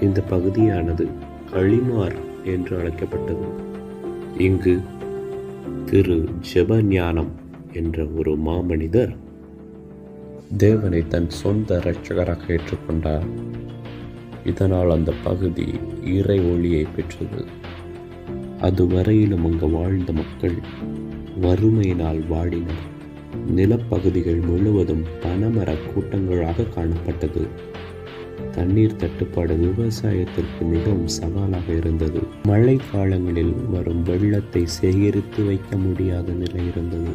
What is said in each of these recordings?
இந்த பகுதியானது களிமார் என்று அழைக்கப்பட்டது. இங்கு திரு ஜெபஞானம் என்ற ஒரு மாமனிதர் தேவனை தன் சொந்த இரட்சகராக ஏற்றுக்கொண்டார். இதனால் அந்த பகுதி இறை ஒளியை பெற்றது. அதுவரையிலும் அங்கு வாழ்ந்த மக்கள் வறுமையினால் வாடினர். நிலப்பகுதிகள் முழுவதும் பனைமர கூட்டங்களாக காணப்பட்டது. தண்ணீர் தட்டுப்பாடு விவசாயத்திற்கு மிகவும் சவாலாக இருந்தது. மழை காலங்களில் வரும் வெள்ளத்தை சேகரித்து வைக்க முடியாத நிலை இருந்தது.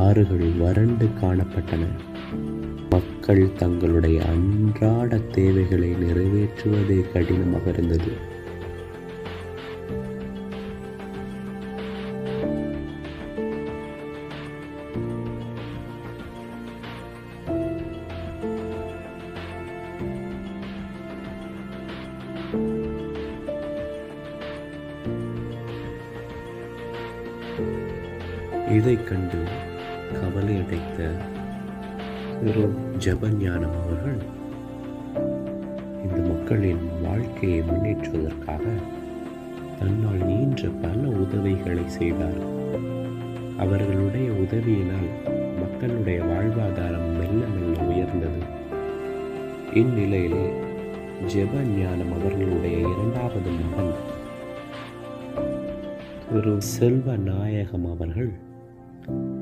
ஆறுகள் வறண்டு காணப்பட்டன. மக்கள் தங்களுடைய அன்றாட தேவைகளை நிறைவேற்றுவதே கடினமாக இருந்தது. இதை கண்டு கவலையடைத்த திரு ஜெபஞானம் அவர்கள் இந்த மக்களின் வாழ்க்கையை முன்னேற்றுவதற்காக தன்னால் ஈன்ற பல உதவிகளை செய்தார். அவர்களுடைய உதவியினால் மக்களுடைய வாழ்வாதாரம் மெல்ல மெல்ல உயர்ந்தது. இந்நிலையிலே ஜெபஞானம் அவர்களுடைய இரண்டாவது மகன் திரு செல்வநாயகம் அவர்கள்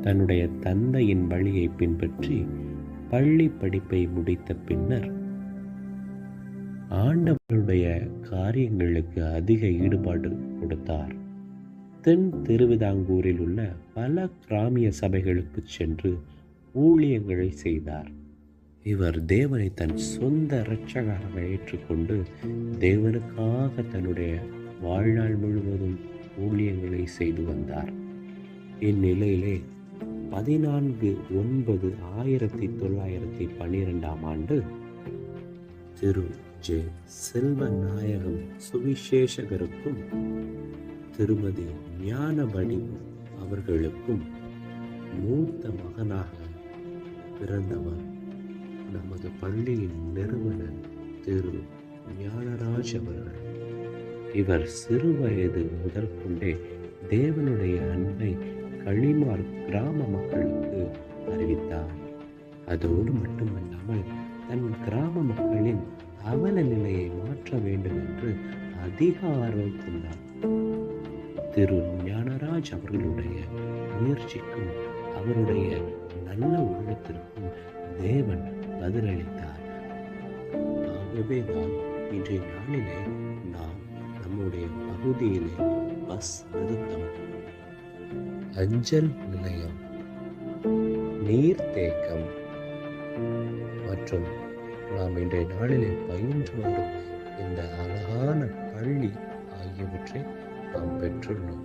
தன்னுடைய தந்தையின் வழியை பின்பற்றி பள்ளி படிப்பை முடித்த பின்னர் ஆண்டவருடைய காரியங்களுக்கு அதிக ஈடுபாடு கொடுத்தார். தென் திருவிதாங்கூரில் உள்ள பல கிராமிய சபைகளுக்கு சென்று ஊழியங்களை செய்தார். இவர் தேவனை தன் சொந்த இரட்சகராக ஏற்றுக்கொண்டு தேவனுக்காக தன்னுடைய வாழ்நாள் முழுவதும் ஊழியங்களை செய்து வந்தார். இந்நிலையிலே 14/9/1912 திரு ஜே செல்வநாயகம் சுவிசேஷகருக்கும் திருமதி ஞானவடி அவர்களுக்கும் மூத்த மகனாக பிறந்தவர் நமது பள்ளியின் நிறுவனர் திரு ஞானராஜ் அவர்கள். இவர் சிறு வயது முதல் கொண்டே தேவனுடைய அன்பை களிமார் கிராம மக்களுக்கு அறிவித்தார். அதோடு மட்டுமல்லாமல் தன் கிராம மக்களின் அவல நிலையை மாற்ற வேண்டும் என்று அதிக ஆர்வம் கொண்டார். திரு ஞானராஜ் அவர்களுடைய முயற்சிக்கும் அவருடைய நல்ல உள்ளத்திற்கும் தேவன் பதிலளித்தார். ஆகவேதான் இன்றைய நாளிலே நாம் நம்முடைய பகுதியிலே பஸ் நிறுத்தம், அஞ்சல் நிலையம், நீர்த்தேக்கம் மற்றும் நாம் இன்றைய நாளிலே பயின்று வரும் இந்த அழகான பள்ளி ஆகியவற்றை நாம் பெற்றுள்ளோம்.